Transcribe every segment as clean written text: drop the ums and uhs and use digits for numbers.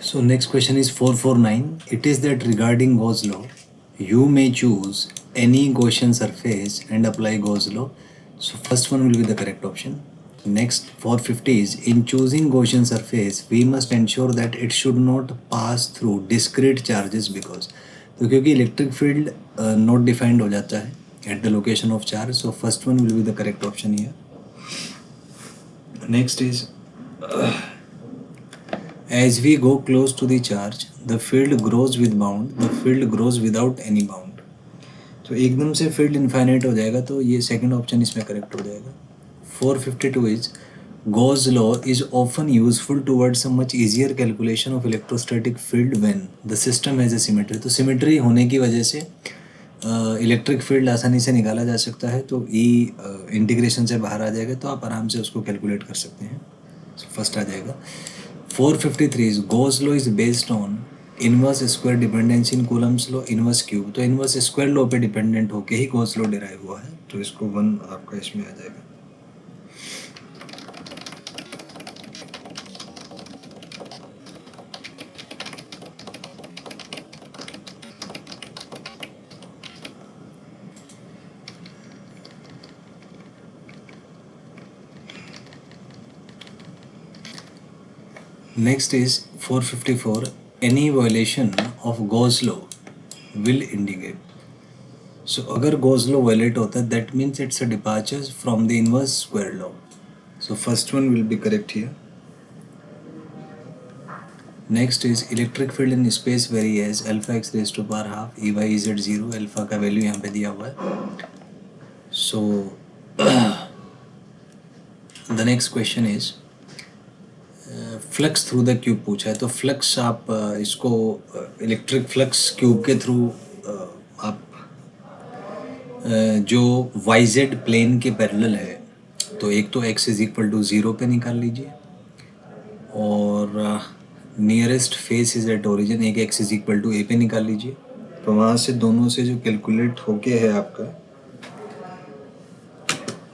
So next question is 449. It is that regarding Gauss law, you may choose any Gaussian surface and apply Gauss law. So first one will be the correct option. Next 450 is in choosing Gaussian surface, we must ensure that it should not pass through discrete charges because तो क्योंकि electric field not defined हो जाता है at the location of charge. So first one will be the correct option here. Next is as we go close to the charge, the field grows with bound, the field grows without any bound. तो एकदम से field infinite हो जाएगा तो ये second option इसमें correct हो जाएगा. 452 is Gauss law is often useful towards a much easier calculation of electrostatic field when the system has a symmetry. तो सिमेट्री होने की वजह से इलेक्ट्रिक फील्ड आसानी से निकाला जा सकता है. तो ई इंटीग्रेशन से बाहर आ जाएगा तो आप आराम से उसको कैलकुलेट कर सकते हैं. फर्स्ट आ जाएगा. 453 is Gauss law is based on inverse square dependency in Coulomb's law inverse cube. तो इनवर्स स्क्वायर लॉ पे डिपेंडेंट होके ही Gauss law डिराइव हुआ है. तो इसको 1 आपका इसमें आ जाएगा. Next is 454. Any violation of Gauss law will indicate. So अगर Gauss law violate होता है that means it's a departure from the inverse square law. So first one will be correct here. Next is electric field in space vary as alpha x raised to power half e by e z 0. Alpha का value यहाँ पे दिया हुआ है. So the next question is flux through the cube पूछा है. तो flux आप इसको इलेक्ट्रिक फ्लक्स क्यूब के थ्रू आप जो वाई जेड प्लेन के पैरेलल है तो एक तो x इज इक्वल टू 0 पे निकाल लीजिए और nearest face is at origin एक x is equal to a पे निकाल लीजिए. तो वहाँ से दोनों से जो कैलकुलेट होके है आपका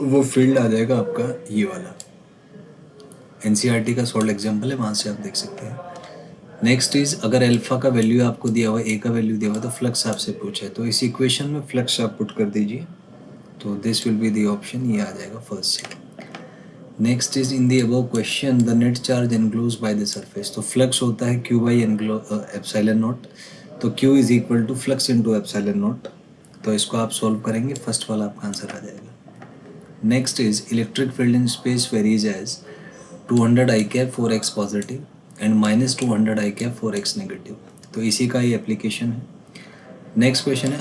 वो फील्ड आ जाएगा आपका ये वाला. एनसीईआरटी का सॉल्व एग्जाम्पल है, वहाँ से आप देख सकते हैं. नेक्स्ट इज अगर अल्फा का वैल्यू आपको दिया हुआ है, ए का वैल्यू दिया हुआ है तो फ्लक्स आपसे पूछा है. तो इस इक्वेशन में फ्लक्स आप पुट कर दीजिए. तो this will be the option, ये आ जाएगा फर्स्ट से. Next is in the above question the net charge enclose by the surface. तो फ्लक्स होता है क्यू बाई एप्सिलॉन नॉट. तो Q is equal to flux into epsilon naught. तो इसको आप सॉल्व करेंगे, फर्स्ट वाला आपका आंसर आ जाएगा. Next is electric field in space varies as 200 i cap for x positive and minus 200 i cap for x negative. तो इसी का ही एप्लीकेशन है. नेक्स्ट क्वेश्चन है,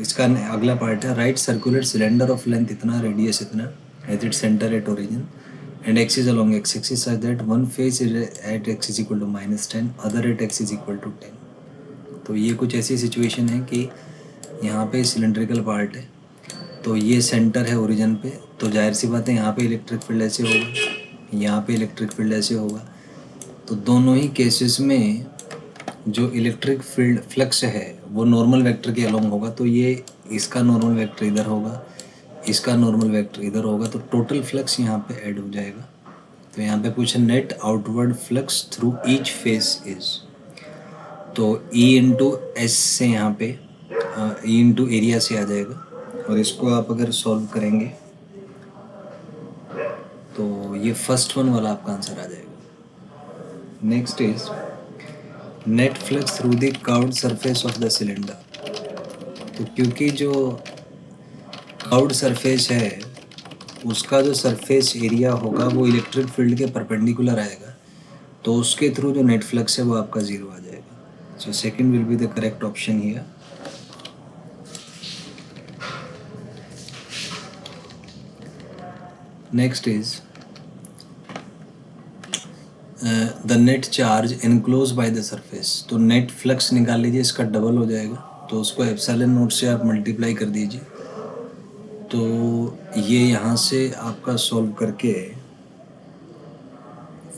इसका अगला पार्ट है right circular cylinder of length इतना रेडियस इतना at it centre at origin and x is along x axis such that one face is at x is equal to -10 other at x is equal to 10. तो ये कुछ ऐसी situation है कि यहाँ पे सिलेंड्रिकल पार्ट है तो ये सेंटर है ओरिजिन पे. तो जाहिर सी बात है यहाँ पे इलेक्ट्रिक फील्ड ऐसे होगा, यहाँ पे इलेक्ट्रिक फील्ड ऐसे होगा. तो दोनों ही केसेस में जो इलेक्ट्रिक फील्ड फ्लक्स है वो नॉर्मल वेक्टर के अलोंग होगा. तो ये इसका नॉर्मल वेक्टर इधर होगा, इसका नॉर्मल वेक्टर इधर होगा. तो टोटल फ्लक्स यहाँ पे ऐड हो जाएगा. तो यहाँ पे पूछा net outward flux through each face is. तो ई इंटू एस से यहाँ पे ई इंटू एरिया से आ जाएगा. और इसको आप अगर सॉल्व करेंगे तो ये फर्स्ट वन वाला आपका आंसर आ जाएगा. Next is net flux through the curved surface of the cylinder. तो क्योंकि जो कर्व्ड सरफेस है उसका जो सरफेस एरिया होगा वो इलेक्ट्रिक फील्ड के परपेंडिकुलर आएगा. तो उसके थ्रू जो नेट फ्लक्स है वो आपका 0 आ जाएगा. So second will be the correct option here. Next is the net charge enclose by the surface. तो नेट फ्लक्स निकाल लीजिए, इसका डबल हो जाएगा. तो उसको एप्सिलॉन नॉट से आप मल्टीप्लाई कर दीजिए. तो ये यहाँ से आपका सॉल्व करके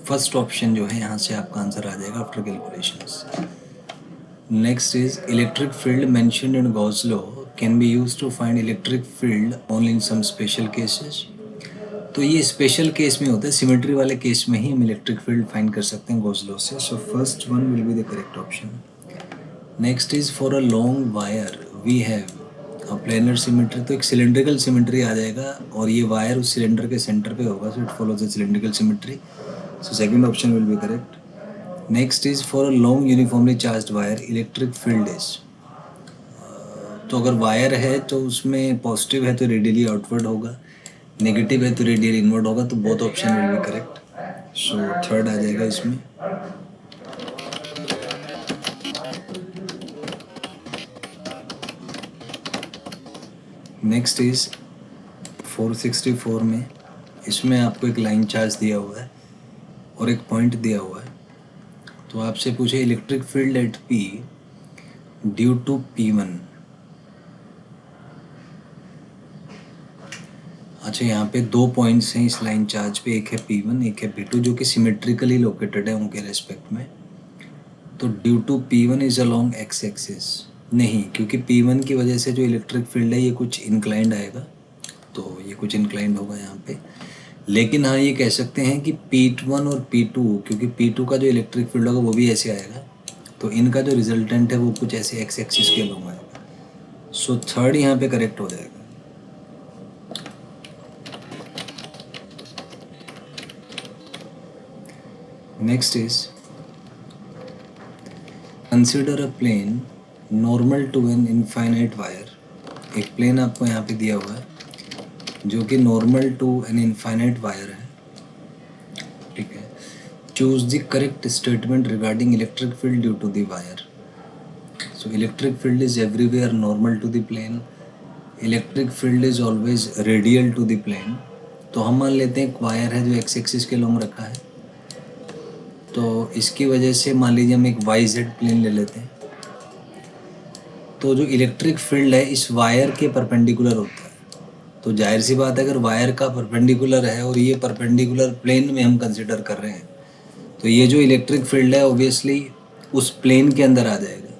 फर्स्ट ऑप्शन जो है यहाँ से आपका आंसर आ जाएगा after calculations. Next is electric field mentioned in Gauss law can be used to find electric field only in some special cases. तो ये स्पेशल केस में होता है, सिमेट्री वाले केस में ही हम इलेक्ट्रिक फील्ड फाइंड कर सकते हैं गॉस लॉ से। So first one will be the correct option. Next is for a long wire we have a planar symmetry, तो एक सिलेंड्रिकल सिमेट्री आ जाएगा और ये वायर उस सिलेंडर के सेंटर पे होगा, so it follows the cylindrical symmetry. So second option will be correct. Next is for a long uniformly charged wire electric field is, तो अगर वायर है तो उसमें पॉजिटिव है तो रेडियली आउटवर्ड होगा, नेगेटिव है तो रेडियली इनवर्ड होगा, तो both option will be correct. So third आ जाएगा इसमें। नेक्स्ट इज 464 में, इसमें आपको एक लाइन चार्ज दिया हुआ है और एक पॉइंट दिया हुआ है, तो आपसे पूछे electric field at P due to P1। अच्छा, यहाँ पे दो पॉइंट्स हैं इस लाइन चार्ज पे, एक है P1 एक है P2 जो कि सिमेट्रिकली लोकेटेड है उनके रेस्पेक्ट में। तो due to P1 is along X axis, नहीं, क्योंकि P1 की वजह से जो इलेक्ट्रिक फील्ड है ये कुछ इंक्लाइंड आएगा, तो ये कुछ इंक्लाइंड होगा यहाँ पे। लेकिन हाँ, ये कह सकते हैं कि P1 और P2, क्योंकि P2 का जो इलेक्ट्रिक फील्ड होगा वो भी ऐसे आएगा, तो इनका जो रिजल्टेंट है वो कुछ ऐसे एक्स एक्सिस के अलोंग आएगा। सो थर्ड यहाँ पे करेक्ट हो जाएगा। Next is consider a plane normal to an infinite wire. एक प्लेन आपको यहाँ पे दिया हुआ है जो कि normal to an infinite wire है, ठीक है। Choose the correct statement regarding electric field due to the wire. So electric field is everywhere normal to the plane, electric field is always radial to the plane. तो हम मान लेते हैं एक wire है जो एक्स एक्सिस के long रखा है, तो इसकी वजह से मान लीजिए हम एक YZ प्लेन ले लेते हैं, तो जो इलेक्ट्रिक फील्ड है इस वायर के परपेंडिकुलर होता है। तो जाहिर सी बात है, अगर वायर का परपेंडिकुलर है और ये परपेंडिकुलर प्लेन में हम कंसिडर कर रहे हैं, तो ये जो इलेक्ट्रिक फील्ड है ऑब्वियसली उस प्लेन के अंदर आ जाएगा,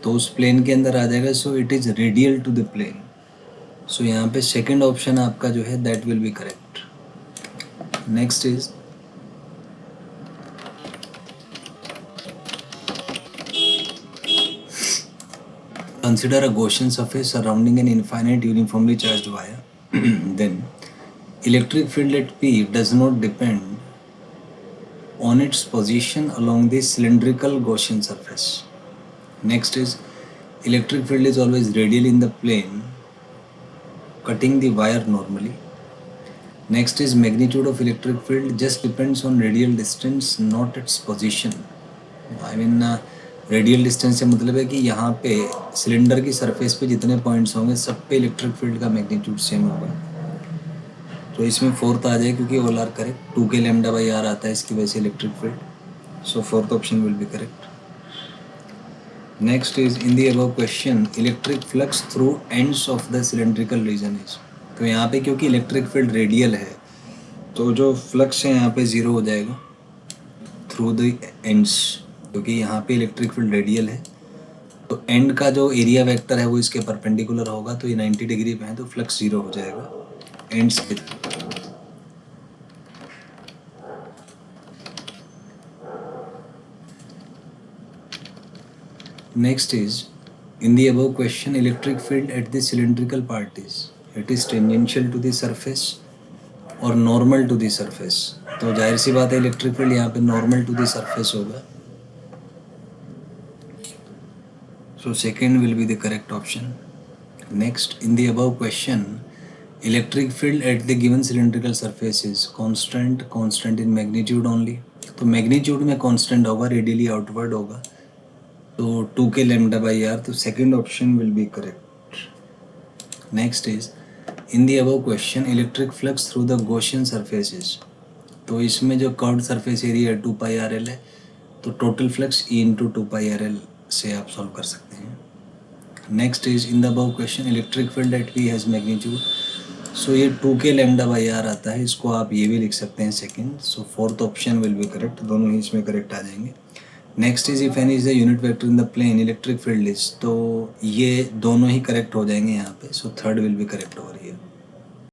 तो उस प्लेन के अंदर आ जाएगा। So it is radial to the plane. So यहाँ पे सेकंड ऑप्शन आपका जो है that will be correct. Next is consider a Gaussian surface surrounding an infinite uniformly charged wire. Then electric field at P does not depend on its position along the cylindrical Gaussian surface. Next is electric field is always radial in the plane cutting the wire normally. Next is magnitude of electric field just depends on radial distance, not its position. I mean radial distance से मतलब है कि यहाँ पे cylinder की surface पे जितने points होंगे सब पे इलेक्ट्रिक फील्ड का मैग्नीट्यूड सेम होगा। तो इसमें फोर्थ आ जाए क्योंकि all are correct, 2k lambda by R आता है इसकी वजह से electric field. So fourth option will be correct. Next is in the above question electric flux through ends of the cylindrical region is. तो यहाँ पे क्योंकि इलेक्ट्रिक फील्ड रेडियल है तो जो फ्लक्स है यहाँ पे ज़ीरो हो जाएगा थ्रू द एंड्स, क्योंकि यहाँ पे इलेक्ट्रिक फील्ड रेडियल है, तो एंड का जो एरिया वेक्टर है वो इसके परपेंडिकुलर होगा, तो ये 90 डिग्री पे है तो फ्लक्स ज़ीरो हो जाएगा एंड्स पे। Next is in the above question electric field at the cylindrical part is tangential to the surface और नॉर्मल टू द सरफेस। तो जाहिर सी बात है इलेक्ट्रिक फील्ड यहाँ पे नॉर्मल टू द सरफेस होगा, so second will be the correct option. Next, in the above question electric field at the given cylindrical surface is constant in magnitude only, तो magnitude में constant होगा, radially outward होगा, तो 2k lambda by r, तो second option will be correct. Next is in the above question electric flux through the Gaussian surfaces, तो इसमें जो curved surface area है 2πrl है, तो total flux E into 2πrl से आप सॉल्व कर सकते हैं। Next is in the above question electric field at P has magnitude, so ये 2k लैम्डा बाई आर आता है, इसको आप ये भी लिख सकते हैं second. So fourth option will be correct, दोनों ही इसमें करेक्ट आ जाएंगे। Next is if N is the unit vector in the plane electric field is, तो ये दोनों ही करेक्ट हो जाएंगे यहाँ पे, so third will be correct over here.